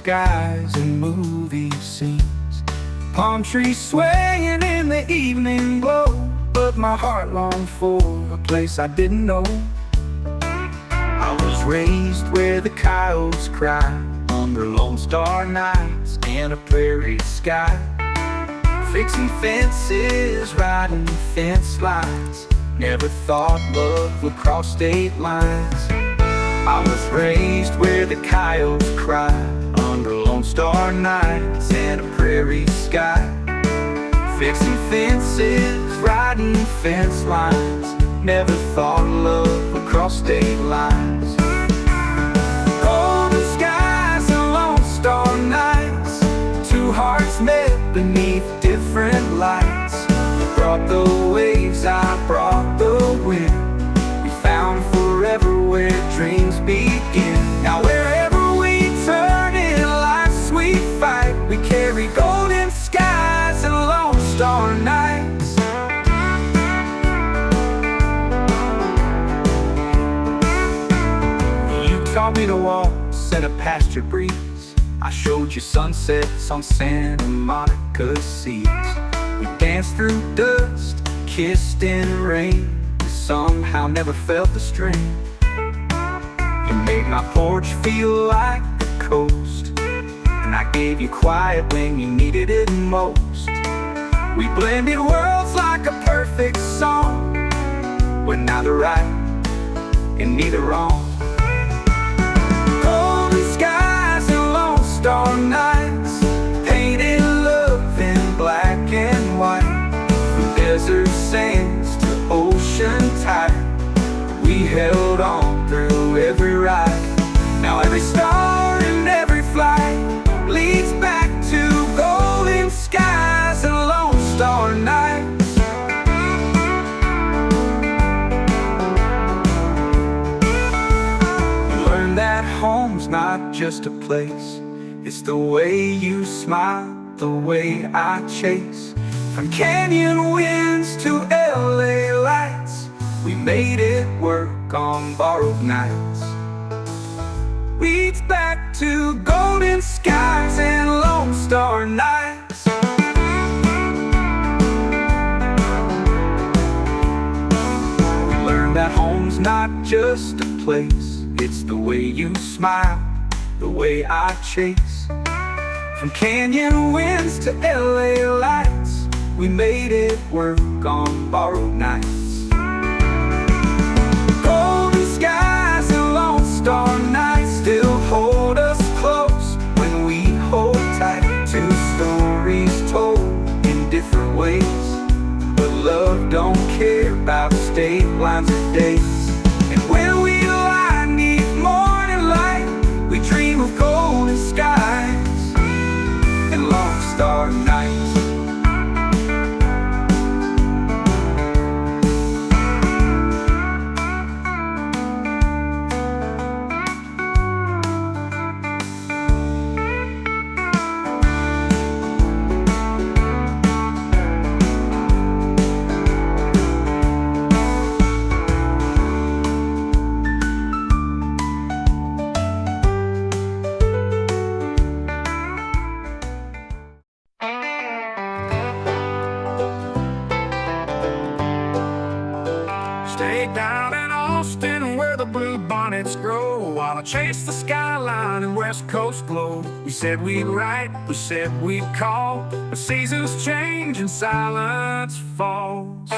skies and movie scenes, palm trees swaying in the evening glow. But my heart longed for a place I didn't know. I was raised where the coyotes cry under Lone Star nights and a prairie sky, fixing fences, riding fence lines. Never thought love would cross state lines. I was raised where the coyotes cry under Lone Star nights and a prairie sky, fixing fences, riding fence lines. Never thought love would cross state lines. Golden skies and Lone Star nights, two hearts met beneath different lights. Brought the waves, I brought the wind. We found forever where dreams begin. Now wherever we turn in life's sweet fight, we carry golden skies and Lone Star nights. You taught me to walk, set a pasture breeze. I showed you sunsets on Santa Monica seas. We danced through dust, kissed in rain. We somehow never felt the strain. You made my porch feel like the coast, and I gave you quiet when you needed it most. We blended worlds like a perfect song. We're neither right and neither wrong. Golden skies and Lone Star nights, painted love in black and white. From desert sands to ocean tide, we held on through every ride. Now every star and every flight leads back to golden skies and Lone Star nights. You learn that home's not just a place, it's the way you smile, the way I chase. From canyon winds to LA lights, we made it work on borrowed nights. Leads back to golden skies and Lone Star nights. We learned that home's not just a place, it's the way you smile, the way I chase. From canyon winds to LA lights, we made it work on borrowed nights. Golden skies and Lone Star nights still hold us close when we hold tight. Two stories told in different ways, but love don't care about state lines or days. And when we lie neath morning light, we dream of golden skies and Lone Star nights. Stay down in Austin where the blue bonnets grow, while I chase the skyline and West Coast glow. We said we'd write, we said we'd call, but seasons change and silence falls.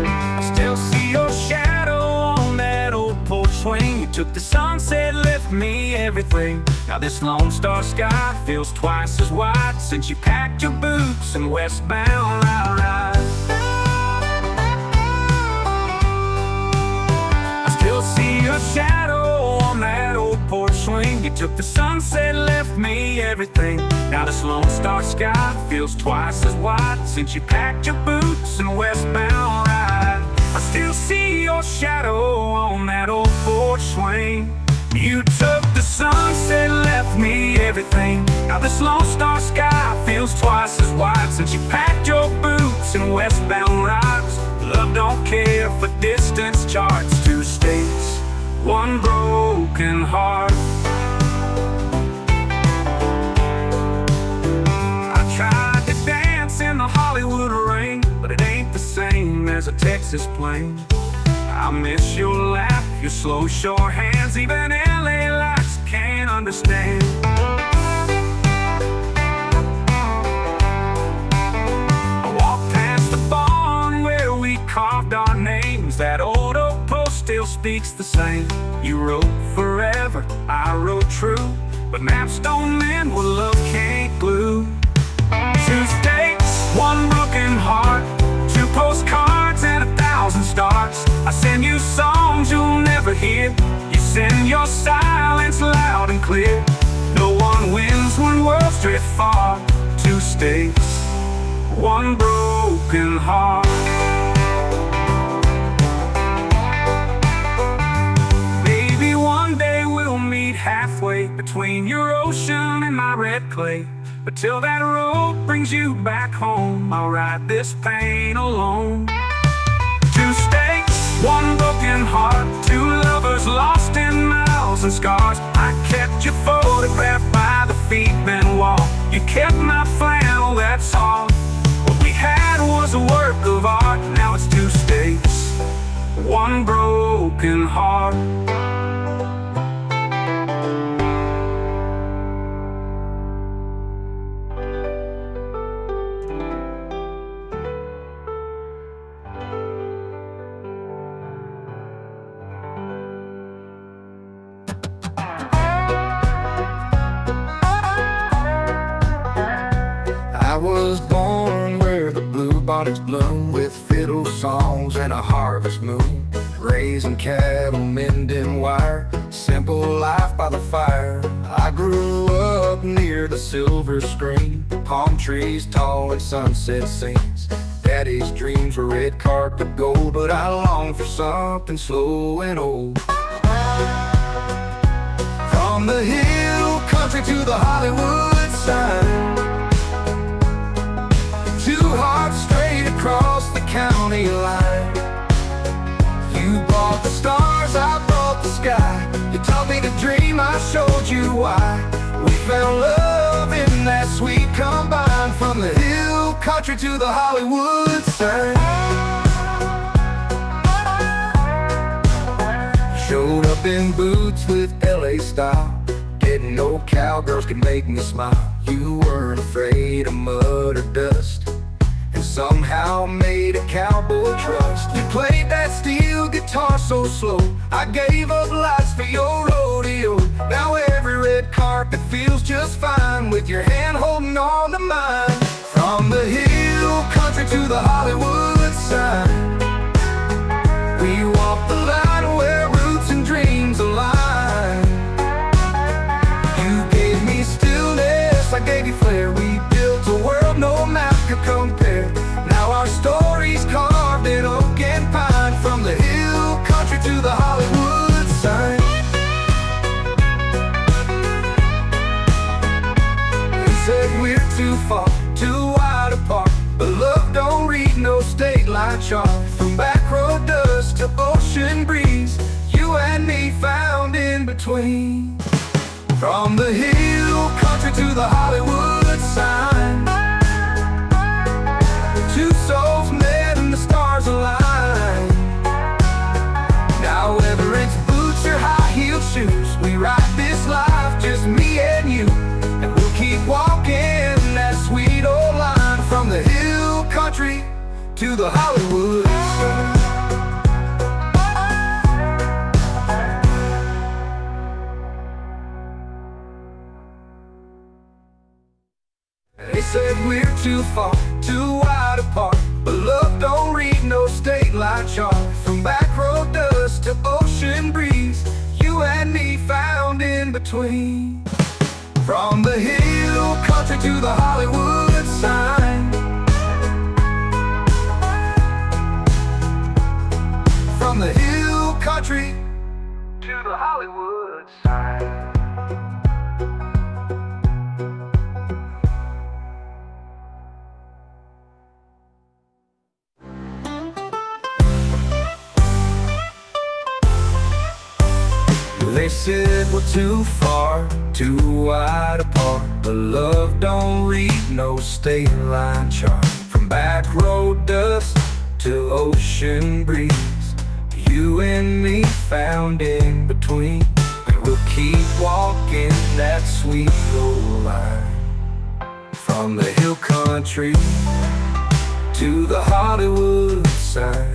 I still see your shadow on that old porch swing. You took the sunset, left me everything. Now this Lone Star sky feels twice as wide since you packed your boots and westbound ride. I still see your shadow on that old porch swing. You took the sunset, left me everything. Now this Lone Star sky feels twice as wide since you packed your boots and westbound ride. I still see your shadow on that old porch swing. You took the sunset, left me everything. Now this Lone Star sky feels twice as wide since you packed your boots and westbound rides. Love don't care for distance charts, two states one broken heart. I tried to dance in the Hollywood rain, but it ain't the same as a Texas plain. I miss your laugh, your slow, sure hands, even LA lights can't understand. I walked past the barn where we carved our names. That old oak post still speaks the same. You wrote forever, I wrote true, but maps don't mend what love can't glue. 2 states, 1 broken heart, 2 postcards and 1,000 stars. I send you songs you'll never hear. You send your silence loud and clear. No one wins when worlds drift far. 2 states, 1 broken heart. Maybe one day we'll meet halfway between your ocean and my red clay. But till that road brings you back home, I'll ride this pain alone. 2 states, 1 broken heart, 2 lovers lost in miles and scars. I kept your photograph by the feet bend wall. You kept my flannel, that's all. What we had was a work of art. Now it's 2 states, 1 broken heart. I was born where the bluebonnets bloom, with fiddle songs and a harvest moon. Raising cattle, mending wire, simple life by the fire. I grew up near the silver screen, palm trees tall and sunset scenes. Daddy's dreams were red carpet gold, but I longed for something slow and old. From the hill country to the Hollywood sign, 2 hearts straight across the county line. You brought the stars, I brought the sky. You taught me to dream, I showed you why. We found love in that sweet combine. From the hill country to the Hollywood sign. Showed up in boots with LA style. Didn't know cowgirls could make me smile. You weren't afraid of mud or dust, and somehow made a cowboy trust. You played that steel guitar so slow, I gave up lights for your rodeo. Now every red carpet feels just fine, with your hand holding on to mine. From the hill country to the Hollywood sign, we walk the line where roots and dreams align. You gave me stillness, I gave you flair. We built a world no map could compare. Now our story's carved in oak and pine. From the hill country to the Hollywood sign. They said we're too far, too wide apart, but love don't read no state line chart. From back road dust to ocean breeze, you and me found in between. From the hill country to the Hollywood sign, 2 souls met and the stars aligned. Now whether it's boots or high-heeled shoes, we ride this life, just me and you. And we'll keep walking that sweet old line. From the hill country to the Hollywood sign. They said we're too far, too wide apart, but love don't read no state line chart. From back road dust to ocean breeze, you and me found in between. From the hill country to the Hollywood sign. From the hill country to the Hollywood sign. said we're too far, too wide apart, but love don't read no state line chart. From back road dust to ocean breeze, you and me found in between, and we'll keep walking that sweet old line. From the hill country to the Hollywood side.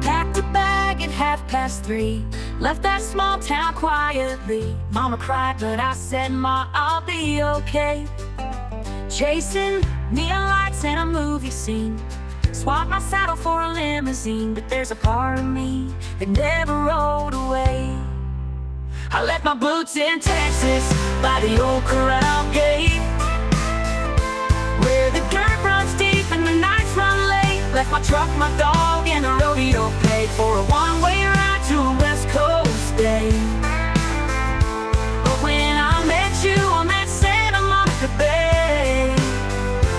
Packed a bag at 3:30, left that small town quietly. Mama cried, but I said, Ma, I'll be okay. Chasing neon lights and a movie scene, swap my saddle for a limousine, but there's a part of me that never rode away. I left my boots in Texas by the old corral gate, where the dirt runs deep and the nights run late. Left my truck, my dog, and the rodeo, paid for a one-way ride to a West Coast day. But when I met you on that Santa Monica Bay,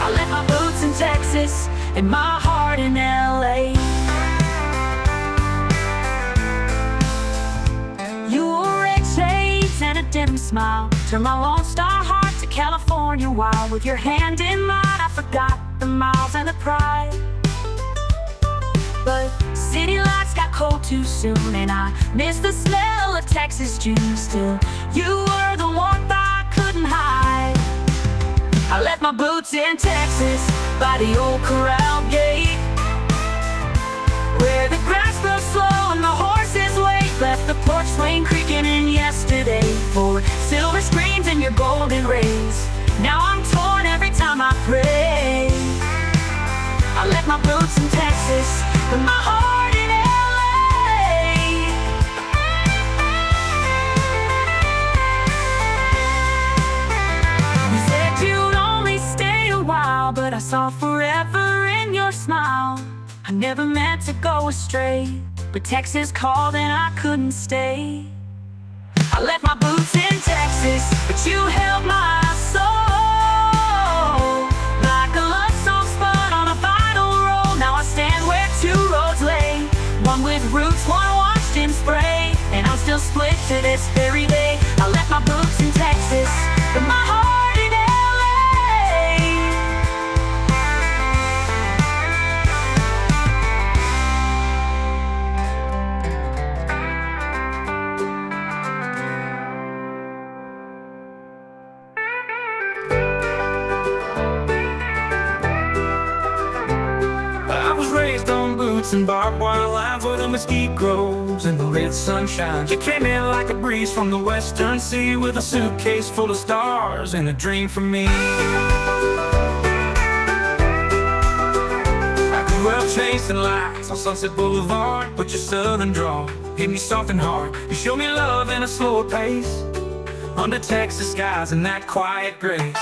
I left my boots in Texas and my heart in LA. You wore red shades and a dim smile, turned my Lone Star heart to California wild. With your hand in mine, I forgot the miles and the pride. But city lights got cold too soon, and I missed the smell of Texas June. Still, you were the warmth I couldn't hide. I left my boots in Texas by the old corral gate, where the grass grows slow and the horses wait. Left the porch swing creaking in yesterday for silver screens and your golden rays. Now I'm torn every time I pray. I left my boots in Texas with my heart in LA. You said you'd only stay a while, but I saw forever in your smile. I never meant to go astray, but Texas called and I couldn't stay. I left my boots in Texas, but you held my soul like a love song spun on a vinyl roll. Now I stand where two roads lay, one with roots, one washed in spray, and I'm still split to this very day. I left my boots in Texas, but my heart in And barbed wire lines where the mesquite grows and the red sun shines. You came in like a breeze from the western sea, with a suitcase full of stars and a dream for me. I grew up chasing lights on Sunset Boulevard, but your southern drawl hit me soft and hard. You showed me love in a slower pace, under Texas skies and that quiet grace.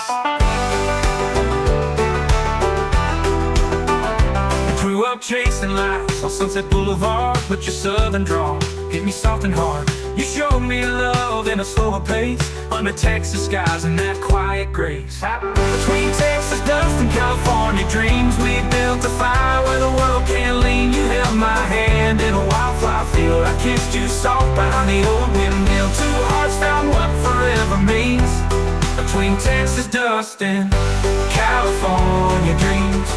Grew up chasing lights on Sunset Boulevard, but your southern drawl hit me soft and hard. You showed me love in a slower pace, under Texas skies and that quiet grace. Between Texas dust and California dreams, we built a fire where the world can't lean. You held my hand in a wildflower field, I kissed you soft behind the old windmill. Two hearts found what forever means, between Texas dust and California dreams.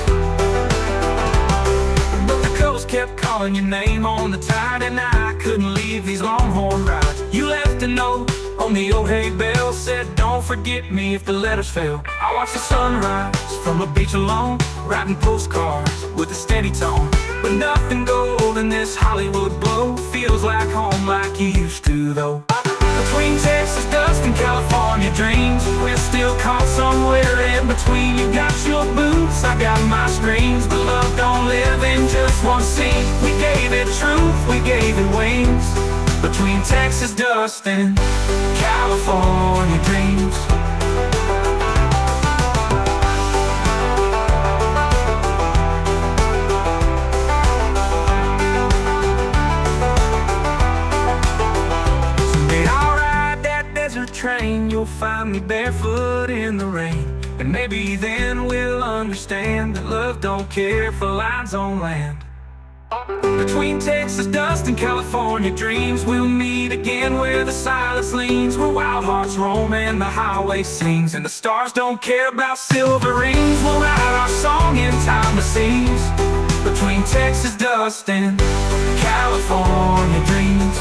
Kept calling your name on the tide, and I couldn't leave these Longhorn rides. You left a note on the old hay bell, said don't forget me if the letters fail. I watched the sunrise from a beach alone, writing postcards with a steady tone. But nothing gold in this Hollywood glow feels like home like you used to though. Between Texas dust and California dreams, we're still caught somewhere in between. You got your boots, I got my screams, but love don't live in just one scene. We gave it truth, we gave it wings, between Texas dust and California dreams. you'll find me barefoot in the rain. And maybe then we'll understand that love don't care for lines on land. Between Texas dust and California dreams, we'll meet again where the silence leans, where wild hearts roam and the highway sings, and the stars don't care about silver rings. We'll write our song in timeless scenes, between Texas dust and California dreams.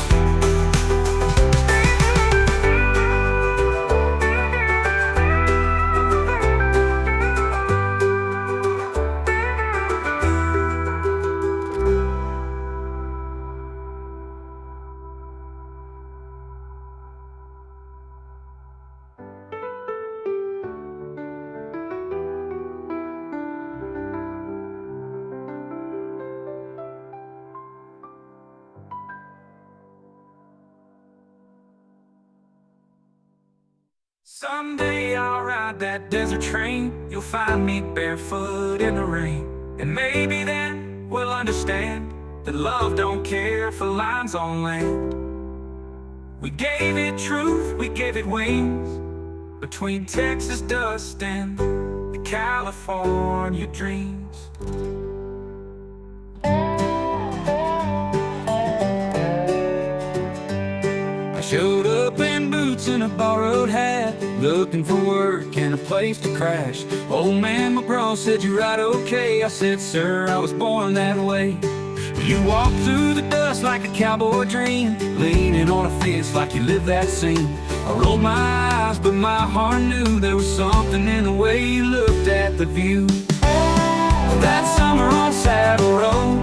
Someday I'll ride that desert train, you'll find me barefoot in the rain. And maybe then we'll understand that love don't care for lines on land. We gave it truth, we gave it wings, between Texas dust and the California dreams. I showed up in boots and a borrowed hat, looking for work and a place to crash. Old man McGraw said, "You ride okay?" I said, "Sir, I was born that way." You walked through the dust like a cowboy dream, leaning on a fence like you lived that scene. I rolled my eyes, but my heart knew there was something in the way you looked at the view. That summer on Saddle Road,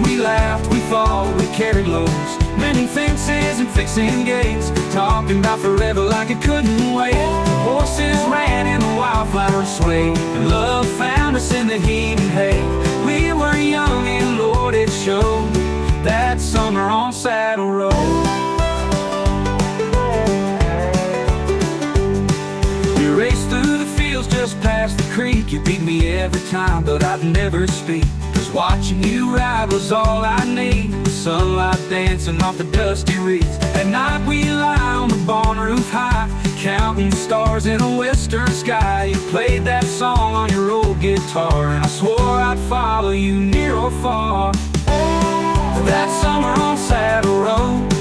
we laughed, we fought, we carried loads, mending fences and fixing gates, talking about forever like it couldn't wait. The horses ran and the wildflowers swayed, and love found us in the heat and hay. We were young and Lord, it showed, that summer on Saddle Road. We raced through the fields just past the creek. You beat me every time, but I'd never speak, 'cause watching you ride was all I need. The sunlight dancing off the dusty reeds. At night we lie on the barn roof high, counting stars in a western sky. You played that song on your old guitar, and I swore I'd follow you near or far. That summer on Saddle Road,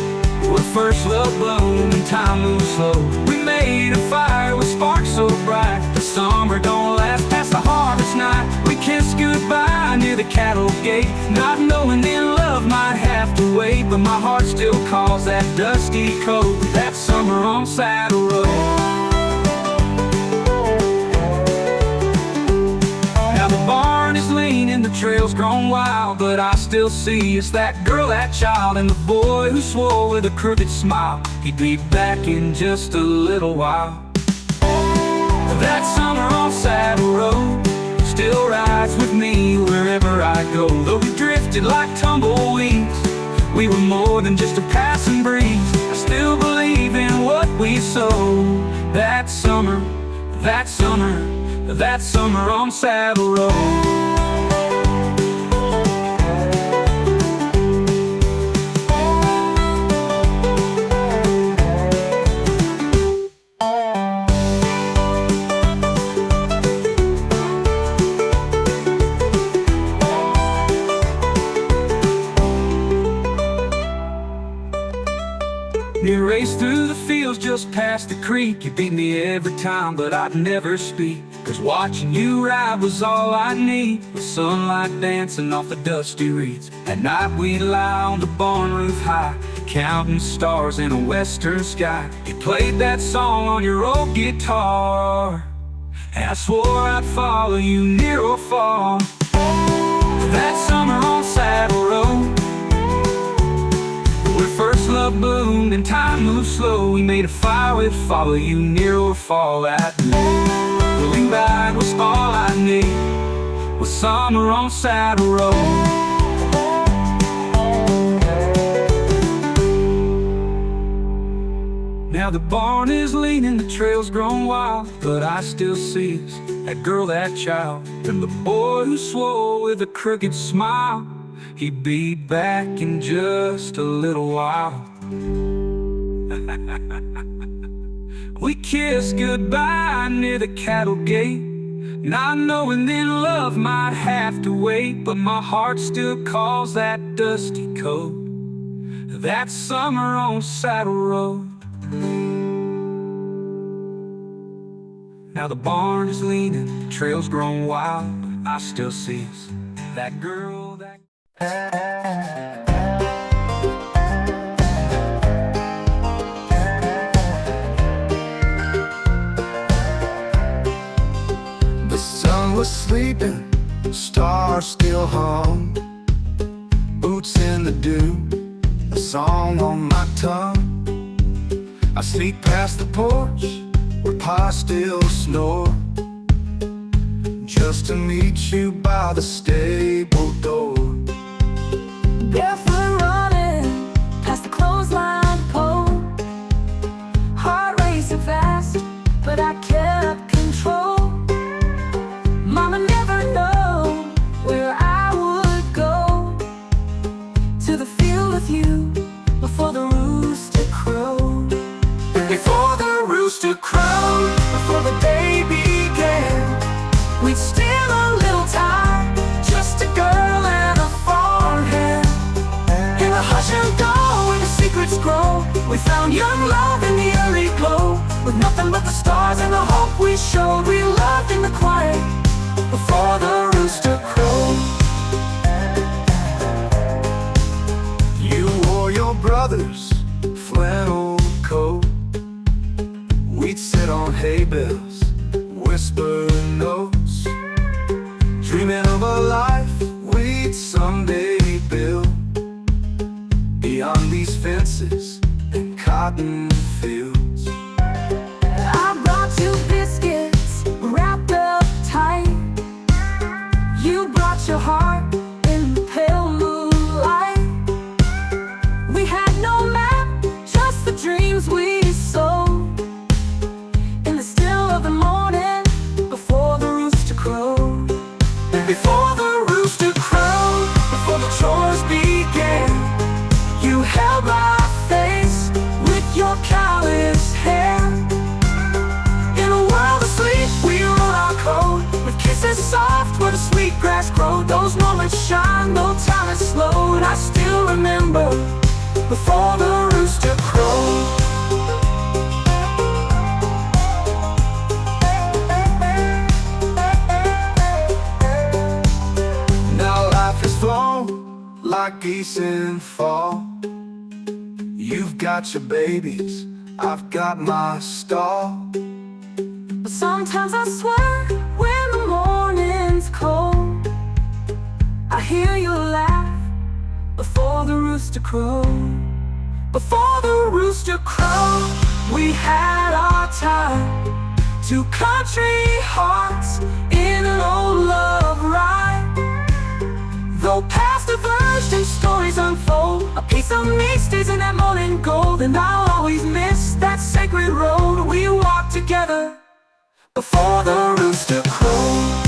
where first love bloomed and time moved slow. We made a fire with sparks so bright, the summer don't last past the harvest night. We kissed goodbye near the cattle gate, not knowing then love might have to wait. But my heart still calls that dusty coat, that summer on Saddle Road. Now the barn is lean and the trail's grown wild, but I still see it's that girl, that child, and the boy who swore with a crooked smile he'd be back in just a little while. That summer on Saddle Road still rides with me wherever I go. Though we drifted like tumbleweeds, we were more than just a passing breeze. I still believe in what we sowed. That summer, that summer, that summer on Saddle Road. You raced through the fields just past the creek. You beat me every time, but I'd never speak, 'cause watching you ride was all I need. With sunlight dancing off the dusty reeds. At night we'd lie on the barn roof high, counting stars in a western sky. You played that song on your old guitar, and I swore I'd follow you near or far. That summer on Saddle Road, where first love bloomed and time moved slow. We made a fire, we'd follow you near or fall. That rolling back was all I need, was summer on Saddle Road. Now the barn is lean and the trail's grown wild, but I still see us, that girl, that child, and the boy who swore with a crooked smile he'd be back in just a little while. We kissed goodbye near the cattle gate, not knowing then love might have to wait. But my heart still calls that dusty coat, that summer on Saddle Road. Now the barn is leaning, the trail's grown wild, but I still see us, that girl, that... The sun was sleeping, stars still hung, boots in the dew, a song on my tongue. I sneak past the porch where Pa still snore, just to meet you by the stable door. Barefoot running past the clothesline pole, heart racing fast, but I kept control. Mama never know where I would go, to the field with you before the rooster crowed. Before the rooster crowed, before the day began, We'd steal a little time, just a girl and a farmhand. in a hush and go where the secrets grow, We found young love in the early glow, with nothing but the stars and the hope we showed. We loved in the quiet before the rooster crowed. You wore your brother's flannel coat, we'd sit on hay bales, whisper notes, dreaming of a life we'd someday build, beyond these fences and cotton fields. I brought you biscuits wrapped up tight. You brought your heart in the pale moonlight. We had no map, just the dreams we sowed, in the still of the morning before the rooster crowed. Before the rooster crowed, before the chores began, You held my face with your calloused hand. in a world asleep, we wrote our code, with kisses soft where the sweet grass growed. Those moments shine, though time has slowed. I still remember before the rooster crowed. Now life has flown like geese in fall. You've got your babies, I've got my stall. But sometimes I swear when the morning's cold, I hear you laugh before the rooster crowed. Before the rooster crowed, we had our time, two country hearts in an old love ride. Though past diverged and stories unfold, a piece of me stays in that morning gold. And I'll always miss that sacred road we walked together before the rooster crowed.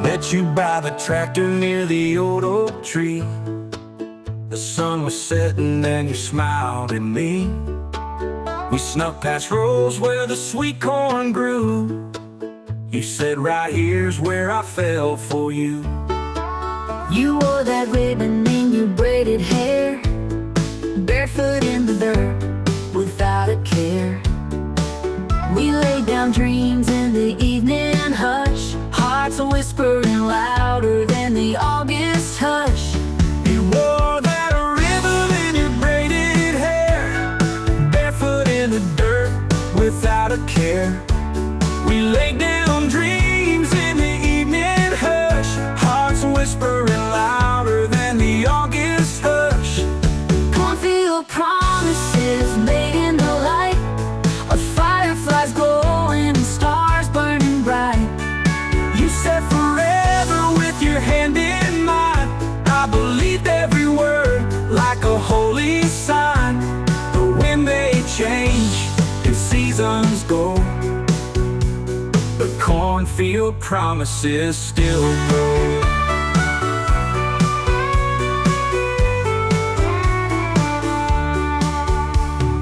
Met you by the tractor near the old oak tree. The sun was setting and you smiled at me. We snuck past rows where the sweet corn grew. You said right here's where I fell for you. You wore that ribbon in your braided hair, barefoot in the dirt without a care. We laid down dreams in the evening hush, hearts whispering louder than the August hush. You wore that ribbon in your braided hair, barefoot in the dirt without a care. We laid down dreams in the evening hush, hearts whispering louder than the August hush. Cornfield promises made in the light, of fireflies glowing and stars burning bright. You said forever with your hand in mine. I believed every word like a holy sign. The wind seasons go, the cornfield promises still grow.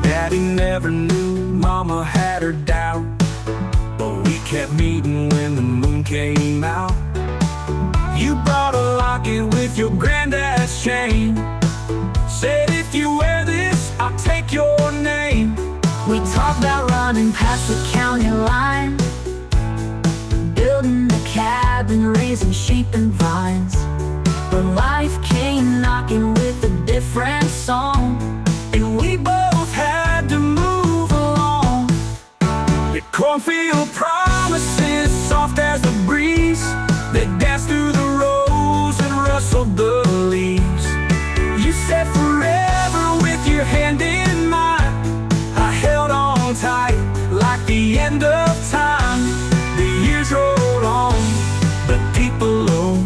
Daddy never knew Mama had her doubt, but we kept meeting when the moon came out. You brought a locket with your granddad's chain, said if you wear this, I'll take your name. We talked about running past the county line, building a cabin, raising sheep and vines. But life came knocking with a different song, And we both had to move along. The cornfield promises, soft as the breeze that danced through the rows and rustled the leaves. You said forever with your hand in mine. I held on tight like the end of time. The years rolled on, but deep below,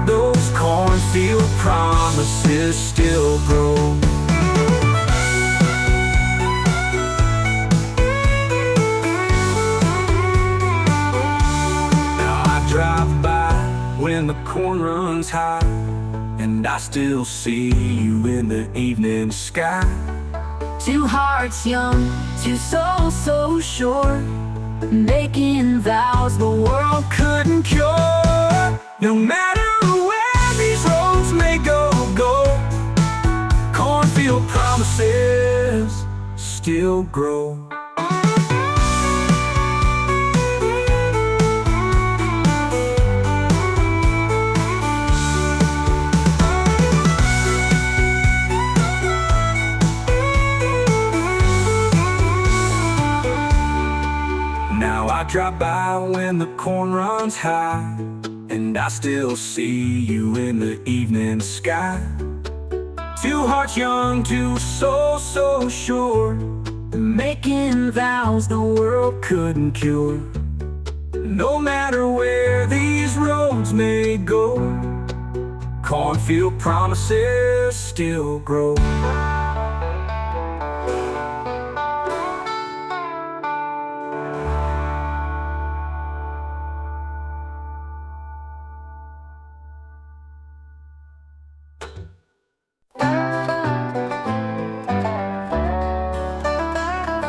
those cornfield promises still grow. Now I drive by when the corn runs high, and I still see you in the evening sky. two hearts young, two souls so sure, making vows the world Couldn't cure. No matter where these roads may go, cornfield promises still grow. Now I drive by when the corn runs high, and I still see you in the evening sky. Two hearts young, two souls so sure, making vows the world couldn't cure. No matter where these roads may go, cornfield promises still grow.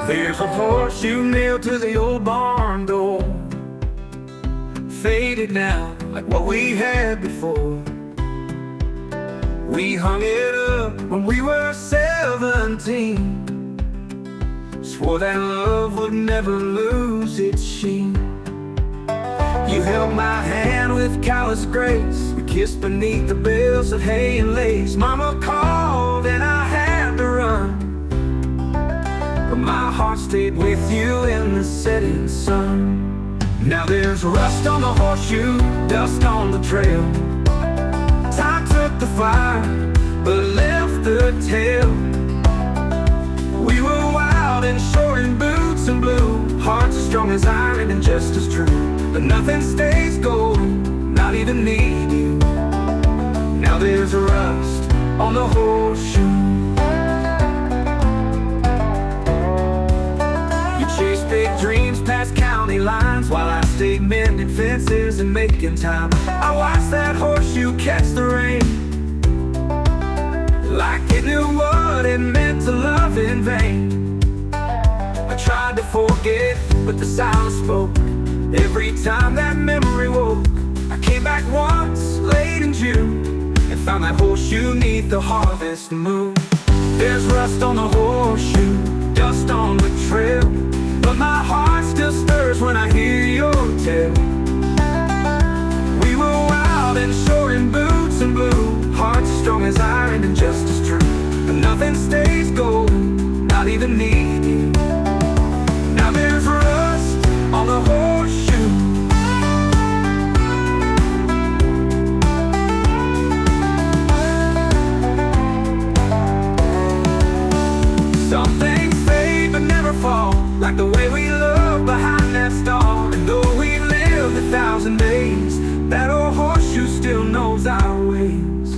There's a horseshoe nailed to the old barn door, faded now like what we had before. We hung it up when we were 17, swore that love would never lose its sheen. You held my hand with callous grace, we kissed beneath the bales of hay and lace. Mama called and I had to run, but my heart stayed with you in the setting sun. Now there's rust on the horseshoe, dust on the trail. Time took the fire, but left the tail. We were wild and short in boots and blue, hearts as strong as iron and just as true. But nothing stays golden, not even need you. Now there's rust on the horseshoe. Chase big dreams past county lines while I stayed mending fences and making time. I watched that horseshoe catch the rain, like it knew what it meant to love in vain. I tried to forget, but the silence spoke. Every time that memory woke, I came back once, late in June, and found that horseshoe 'neath the harvest moon. There's rust on the horseshoe, dust on the trail, but my heart still stirs when I hear your tale. We were wild and short in boots and blue, hearts as strong as iron and just as true. But nothing stays golden, not even need you. Now there's rust on the horseshoe. Some things fade but never fall, like the way we love behind that stall. And though we've lived 1,000 days, that old horseshoe still knows our ways.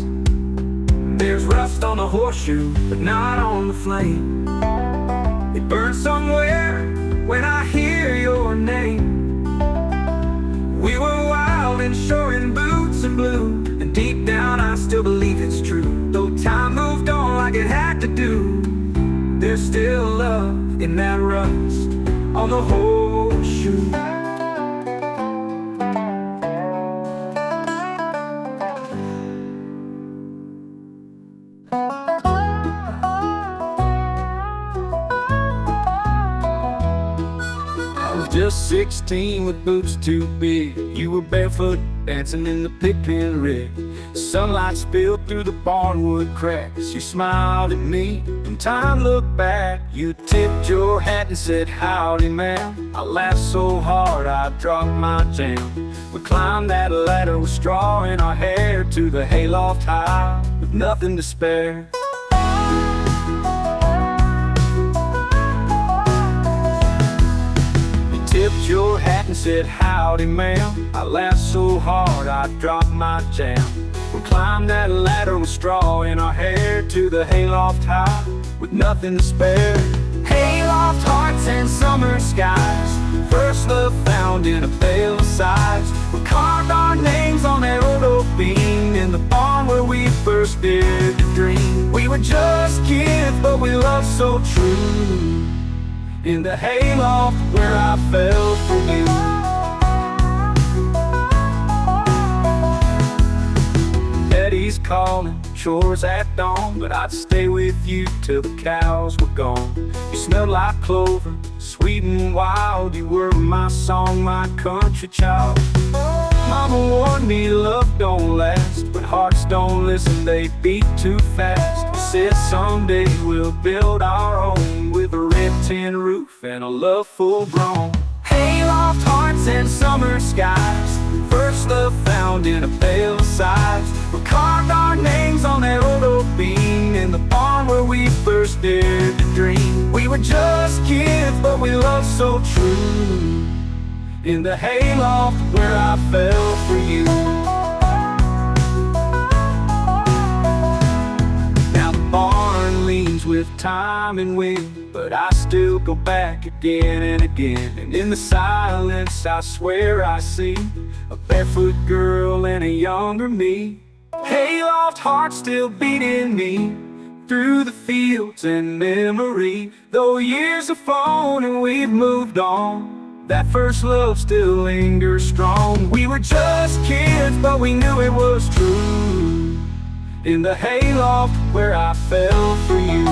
There's rust on the horseshoe, but not on the flame. It burns somewhere love in that rust on the horseshoe. I was just 16 with boots too big. You were barefoot dancing in the pigpen rig. Sunlight spilled through the barnwood cracks. You smiled at me, and time looked back. You tipped your hat and said, "Howdy, ma'am." I laughed so hard I dropped my jam. We climbed that ladder with straw in our hair to the hayloft high with nothing to spare. Tipped your hat and said, "Howdy, ma'am." I laughed so hard I dropped my jam. We climbed that ladder with straw in our hair to the hayloft high with nothing to spare. Hayloft hearts and summer skies, first love found in a bale of sighs. We carved our names on that old oak beam in the barn where we first dared to dream. We were just kids, but we loved so true. In the hayloft where I fell for you. Daddy's calling, chores at dawn, but I'd stay with you till the cows were gone. You smelled like clover, sweet and wild. You were my song, my country child. Mama warned me love don't last, but hearts don't listen, they beat too fast. Said someday we'll build our own with a red tin roof and a love full grown. Hayloft hearts and summer skies, first love found in a bale of sighs. We carved our names on that old oak beam in the barn where we first dared to dream. We were just kids, but we loved so true. In the hayloft where I fell for you. Barn leans with time and wind, but I still go back again and again. And in the silence I swear I see a barefoot girl and a younger me. Hayloft heart still beating me through the fields and memory. Though years have flown and we've moved on, that first love still lingers strong. We were just kids, but we knew it was true. In the hayloft where I fell for you.